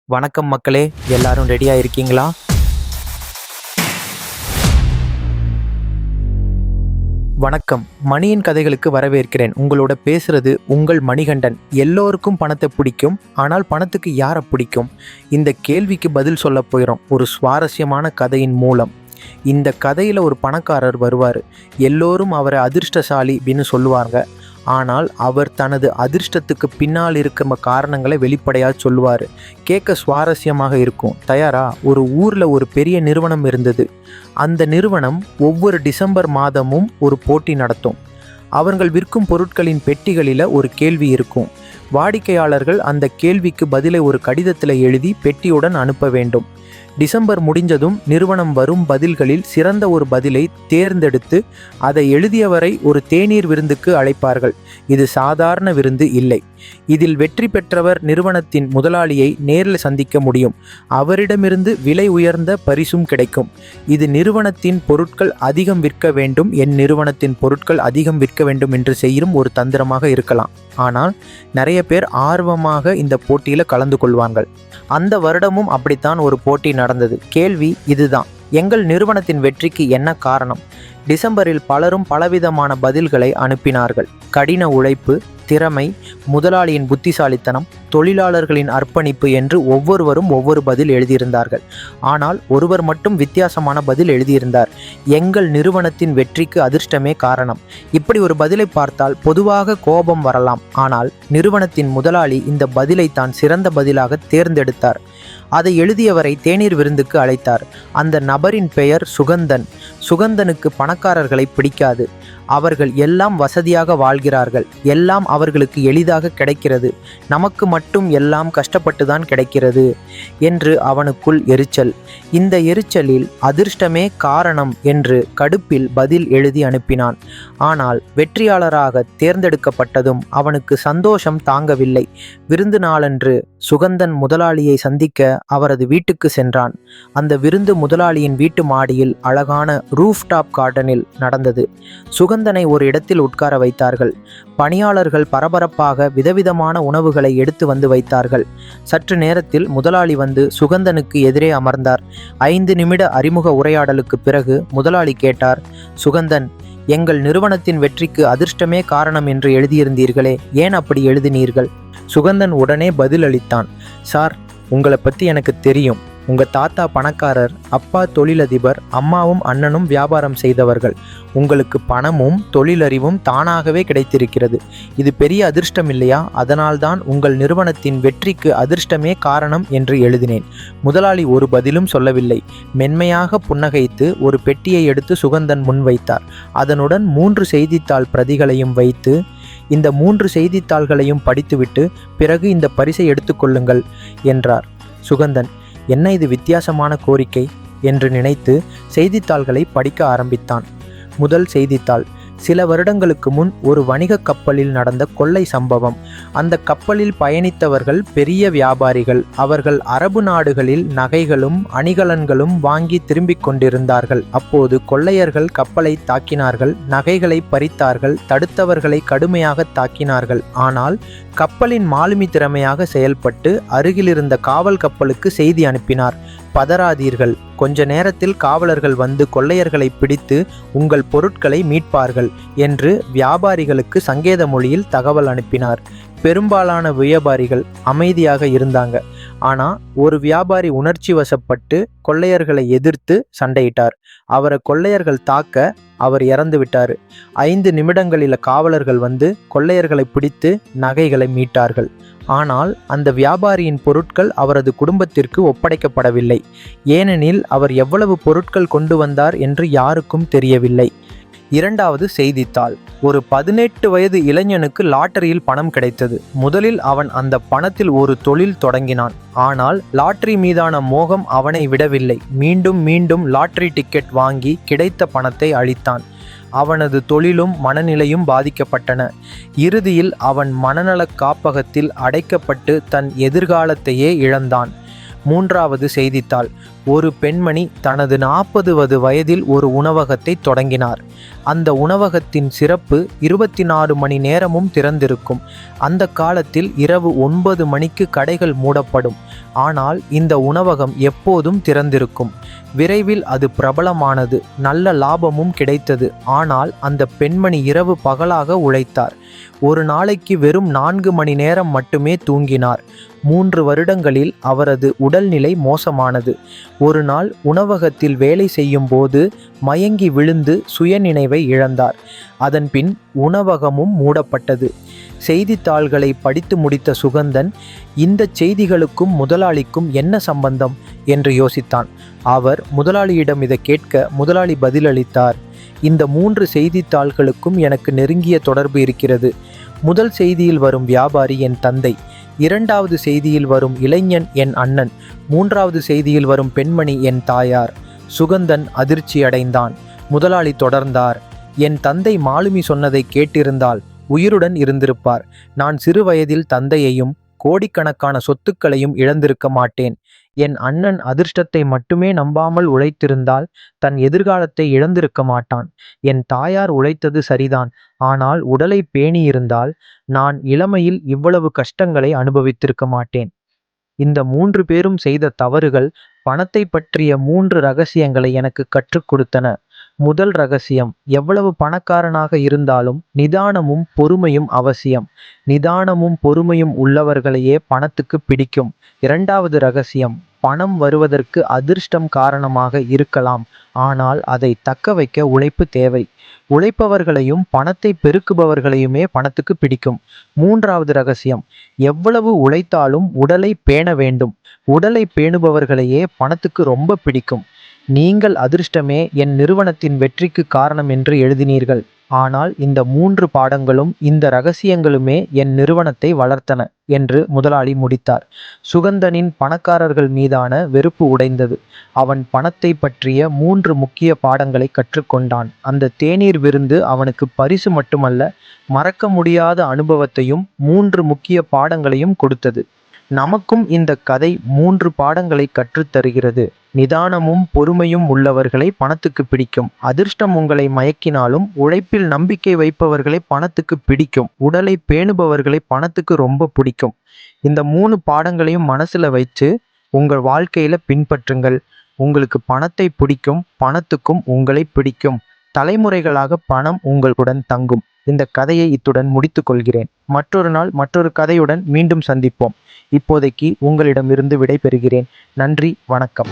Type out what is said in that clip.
வணக்கம் மக்களே, எல்லாரும் ரெடியா இருக்கீங்களா? வணக்கம். மணியின் கதைகளுக்கு வரவேற்கிறேன். உங்களோட பேசுறது உங்கள் மணிகண்டன். எல்லோருக்கும் பணத்தை பிடிக்கும், ஆனால் பணத்துக்கு யாரை பிடிக்கும்? இந்த கேள்விக்கு பதில் சொல்ல போகிறோம் ஒரு சுவாரஸ்யமான கதையின் மூலம். இந்த கதையில் ஒரு பணக்காரர் வருவார். எல்லோரும் அவரை அதிர்ஷ்டசாலி அப்படின்னு சொல்லுவாங்க. ஆனால் அவர் தனது அதிர்ஷ்டத்துக்கு பின்னால் இருக்கிற காரணங்களை வெளிப்படையாக சொல்லுவார். கேட்க சுவாரஸ்யமாக இருக்கும். தயாரா? ஒரு ஊரில் ஒரு பெரிய நிறுவனம் இருந்தது. அந்த நிறுவனம் ஒவ்வொரு டிசம்பர் மாதமும் ஒரு போட்டி நடத்தும். அவர்கள் விற்கும் பொருட்களின் பெட்டிகளில் ஒரு கேள்வி இருக்கும். வாடிக்கையாளர்கள் அந்த கேள்விக்கு பதிலை ஒரு கடிதத்தில் எழுதி பெட்டியுடன் அனுப்ப வேண்டும். டிசம்பர் முடிஞ்சதும் நிறுவனம் வரும் பதில்களில் சிறந்த ஒரு பதிலை தேர்ந்தெடுத்து அதை எழுதியவரை ஒரு தேநீர் விருந்துக்கு அழைப்பார்கள். இது சாதாரண விருந்து இல்லை. இதில் வெற்றி பெற்றவர் நிறுவனத்தின் முதலாளியை நேரில் சந்திக்க முடியும். அவரிடமிருந்து விலை உயர்ந்த பரிசும் கிடைக்கும். இது நிறுவனத்தின் பொருட்கள் அதிகம் விற்க வேண்டும், என் நிறுவனத்தின் பொருட்கள் அதிகம் விற்க வேண்டும் என்று செய்யும் ஒரு தந்திரமாக இருக்கலாம். ஆனால் நிறைய பேர் ஆர்வமாக இந்த போட்டியில் கலந்து கொள்வார்கள். அந்த வருடமும் அப்படித்தான் ஒரு போட்டி நடந்தது. கேள்வி இதுதான்: எங்கள் நிறுவனத்தின் வெற்றிக்கு என்ன காரணம்? டிசம்பரில் பலரும் பலவிதமான பதில்களை அனுப்பினார்கள். கடின உழைப்பு, திறமை, முதலாளியின் புத்திசாலித்தனம், தொழிலாளர்களின் அர்ப்பணிப்பு என்று ஒவ்வொருவரும் ஒவ்வொரு பதில் எழுதியிருந்தார்கள். ஆனால் ஒருவர் மட்டும் வித்தியாசமான பதில் எழுதியிருந்தார். எங்கள் நிறுவனத்தின் வெற்றிக்கு அதிர்ஷ்டமே காரணம். இப்படி ஒரு பதிலை பார்த்தால் பொதுவாக கோபம் வரலாம். ஆனால் நிறுவனத்தின் முதலாளி இந்த பதிலை தான் சிறந்த பதிலாக தேர்ந்தெடுத்தார். அதை எழுதியவரை தேநீர் விருந்துக்கு அழைத்தார். அந்த நபரின் பெயர் சுகந்தன். சுகந்தனுக்கு பணக்காரர்களை பிடிக்காது. அவர்கள் எல்லாம் வசதியாக வாழ்கிறார்கள், எல்லாம் அவர்களுக்கு எளிதாக கிடைக்கிறது, நமக்கு மட்டும் எல்லாம் கஷ்டப்பட்டுதான் கிடைக்கிறது என்று அவனுக்குள் எரிச்சல். இந்த எரிச்சலில் அதிர்ஷ்டமே காரணம் என்று கடுப்பில் பதில் எழுதி அனுப்பினான். ஆனால் வெற்றியாளராக தேர்ந்தெடுக்கப்பட்டதும் அவனுக்கு சந்தோஷம் தாங்கவில்லை. விருந்து நாளன்று சுகந்தன் முதலாளியை சந்திக்க அவரது வீட்டுக்கு சென்றான். அந்த விருந்து முதலாளியின் வீட்டு மாடியில் அழகான ரூஃப்டாப் கார்டனில் நடந்தது. சுகந்தனை ஒரு இடத்தில் உட்கார வைத்தார்கள். பணியாளர்கள் பரபரப்பாக விதவிதமான உணவுகளை எடுத்து வந்து வைத்தார்கள். சற்று நேரத்தில் முதலாளி வந்து சுகந்தனுக்கு எதிரே அமர்ந்தார். 5 நிமிட அறிமுக உரையாடலுக்கு பிறகு முதலாளி கேட்டார், சுகந்தன், எங்கள் நிறுவனத்தின் வெற்றிக்கு அதிர்ஷ்டமே காரணம் என்று எழுதியிருந்தீர்களே, ஏன் அப்படி எழுதினீர்கள்? சுகந்தன் உடனே பதில் அளித்தான். சார், உங்களை பற்றி எனக்கு தெரியும். உங்கள் தாத்தா பணக்காரர், அப்பா தொழிலதிபர், அம்மாவும் அண்ணனும் வியாபாரம் செய்தவர்கள். உங்களுக்கு பணமும் தொழிலறிவும் தானாகவே கிடைத்திருக்கிறது. இது பெரிய அதிர்ஷ்டம் இல்லையா? அதனால்தான் உங்கள் நிறுவனத்தின் வெற்றிக்கு அதிர்ஷ்டமே காரணம் என்று எழுதினேன். முதலாளி ஒரு பதிலும் சொல்லவில்லை. மென்மையாக புன்னகைத்து ஒரு பெட்டியை எடுத்து சுகந்தன் முன்வைத்தார். அதனுடன் 3 செய்தித்தாள் பிரதிகளையும் வைத்து, இந்த 3 செய்தித்தாள்களையும் படித்துவிட்டு பிறகு இந்த பரிசை எடுத்துக்கொள்ளுங்கள் என்றார். சுகந்தன், என்ன இது வித்தியாசமான கோரிக்கை என்று நினைத்து செய்தித்தாள்களை படிக்க ஆரம்பித்தான். முதல் செய்தித்தாள்: சில வருடங்களுக்கு முன் ஒரு வணிக கப்பலில் நடந்த கொள்ளை சம்பவம். அந்த கப்பலில் பயணித்தவர்கள் பெரிய வியாபாரிகள். அவர்கள் அரபு நாடுகளில் நகைகளும் அணிகலன்களும் வாங்கி திரும்பிக் கொண்டிருந்தார்கள். அப்போது கொள்ளையர்கள் கப்பலை தாக்கினார்கள், நகைகளை பறித்தார்கள், தடுத்தவர்களை கடுமையாக தாக்கினார்கள். ஆனால் கப்பலின் மாலுமி திறமையாக செயல்பட்டு அருகிலிருந்த காவல் கப்பலுக்கு செய்தி அனுப்பினார். பதறாதீர்கள், கொஞ்ச நேரத்தில் காவலர்கள் வந்து கொள்ளையர்களை பிடித்து உங்கள் பொருட்களை மீட்பார்கள் என்று வியாபாரிகளுக்கு சங்கேத மொழியில் தகவல் அனுப்பினார். பெரும்பாலான வியாபாரிகள் அமைதியாக இருந்தாங்க. ஆனால் ஒரு வியாபாரி உணர்ச்சி வசப்பட்டு கொள்ளையர்களை எதிர்த்து சண்டையிட்டார். அவரை கொள்ளையர்கள் தாக்க அவர் இறந்து விட்டார். 5 நிமிடங்களில் காவலர்கள் வந்து கொள்ளையர்களை பிடித்து நகைகளை மீட்டார்கள். ஆனால் அந்த வியாபாரியின் பொருட்கள் அவரது குடும்பத்திற்கு ஒப்படைக்கப்படவில்லை. ஏனெனில் அவர் எவ்வளவு பொருட்கள் கொண்டு வந்தார் என்று யாருக்கும் தெரியவில்லை. இரண்டாவது செய்தித்தாள்: ஒரு 18 வயது இளைஞனுக்கு லாட்டரியில் பணம் கிடைத்தது. முதலில் அவன் அந்த பணத்தில் ஒரு தொழில் தொடங்கினான். ஆனால் லாட்டரி மீதான மோகம் அவனை விடவில்லை. மீண்டும் மீண்டும் லாட்டரி டிக்கெட் வாங்கி கிடைத்த பணத்தை அளித்தான். அவனது தொழிலும் மனநிலையும் பாதிக்கப்பட்டன. இறுதியில் அவன் மனநல காப்பகத்தில் அடைக்கப்பட்டு தன் எதிர்காலத்தையே இழந்தான். மூன்றாவது செய்தித்தாள். ஒரு பெண்மணி தனது 40வது வயதில் ஒரு உணவகத்தை தொடங்கினார். அந்த உணவகத்தின் சிறப்பு 24 மணி நேரமும் திறந்திருக்கும். அந்த காலத்தில் இரவு 9 மணிக்கு கடைகள் மூடப்படும். ஆனால் இந்த உணவகம் எப்போதும் திறந்திருக்கும். விரைவில் அது பிரபலமானது. நல்ல லாபமும் கிடைத்தது. ஆனால் அந்த பெண்மணி இரவு பகலாக உழைத்தார். ஒரு நாளைக்கு வெறும் 4 மணி நேரம் மட்டுமே தூங்கினார். 3 வருடங்களில் அவரது உடல்நிலை மோசமானது. ஒரு நாள் உணவகத்தில் வேலை செய்யும் போது மயங்கி விழுந்து சுயநினைவை இழந்தார். அதன்பின் உணவகமும் மூடப்பட்டது. செய்தித்தாள்களை படித்து முடித்த சுகந்தன், இந்த செய்திகளுக்கும் முதலாளிக்கும் என்ன சம்பந்தம் என்று யோசித்தான். அவர் முதலாளியிடம் இதை கேட்க முதலாளி பதிலளித்தார். இந்த 3 செய்தித்தாள்களுக்கும் எனக்கு நெருங்கிய தொடர்பு இருக்கிறது. முதல் செய்தியில் வரும் வியாபாரி என் தந்தை, 2வது செய்தியில் வரும் இளைஞன் என் அண்ணன், 3வது செய்தியில் வரும் பெண்மணி என் தாயார். சுகந்தன் அதிர்ச்சி அடைந்தான். முதலாளி தொடர்ந்தார். என் தந்தை மாலுமி சொன்னதை கேட்டிருந்தால் உயிருடன் இருந்திருப்பார். நான் சிறு வயதில் தந்தையையும் கோடிக்கணக்கான சொத்துக்களையும் இழந்திருக்க மாட்டேன். என் அண்ணன் அதிர்ஷ்டத்தை மட்டுமே நம்பாமல் உழைத்திருந்தால் தன் எதிர்காலத்தை இழந்திருக்க மாட்டான். என் தாயார் உழைத்தது சரிதான். ஆனால் உடலை பேணியிருந்தால் நான் இளமையில் இவ்வளவு கஷ்டங்களை அனுபவித்திருக்க மாட்டேன். இந்த 3 பேரும் செய்த தவறுகள் பணத்தை பற்றிய 3 ரகசியங்களை எனக்கு கற்றுக் கொடுத்தன. முதல் ரகசியம், எவ்வளவு பணக்காரனாக இருந்தாலும் நிதானமும் பொறுமையும் அவசியம். நிதானமும் பொறுமையும் உள்ளவர்களையே பணத்துக்கு பிடிக்கும். 2வது ரகசியம், பணம் வருவதற்கு அதிர்ஷ்டம் காரணமாக இருக்கலாம். ஆனால் அதை தக்க வைக்க உழைப்பு தேவை. உழைப்பவர்களையும் பணத்தை பெருக்குபவர்களையுமே பணத்துக்கு பிடிக்கும். 3வது ரகசியம், எவ்வளவு உழைத்தாலும் உடலை பேண வேண்டும். உடலை பேணுபவர்களையே பணத்துக்கு ரொம்ப பிடிக்கும். நீங்கள் அதிர்ஷ்டமே என் நிறுவனத்தின் வெற்றிக்கு காரணம் என்று எழுதினீர்கள். ஆனால் இந்த 3 பாடங்களும் இந்த ரகசியங்களுமே என் நிறுவனத்தை வளர்த்தன என்று முதலாளி முடித்தார். சுகந்தனின் பணக்காரர்கள் மீதான வெறுப்பு உடைந்தது. அவன் பணத்தை பற்றிய 3 முக்கிய பாடங்களை கற்றுக்கொண்டான். அந்த தேநீர் விருந்து அவனுக்கு பரிசு மட்டுமல்ல, மறக்க முடியாத அனுபவத்தையும் 3 முக்கிய பாடங்களையும் கொடுத்தது. நமக்கும் இந்த கதை 3 பாடங்களை கற்றுத்தருகிறது. நிதானமும் பொறுமையும் உள்ளவர்களை பணத்துக்கு பிடிக்கும். அதிர்ஷ்டம் உங்களை மயக்கினாலும் உழைப்பில் நம்பிக்கை வைப்பவர்களை பணத்துக்கு பிடிக்கும். உடலை பேணுபவர்களை பணத்துக்கு ரொம்ப பிடிக்கும். இந்த 3 பாடங்களையும் மனசுல வச்சு உங்கள் வாழ்க்கையில பின்பற்றுங்கள். உங்களுக்கு பணத்தை பிடிக்கும், பணத்துக்கும் உங்களை பிடிக்கும். தலைமுறைகளாக பணம் உங்களுடன் தங்கும். இந்த கதையை இத்துடன் முடித்துக் கொள்கிறேன். மற்றொரு நாள் மற்றொரு கதையுடன் மீண்டும் சந்திப்போம். இப்போதைக்கு உங்களிடமிருந்து விடை பெறுகிறேன். நன்றி, வணக்கம்.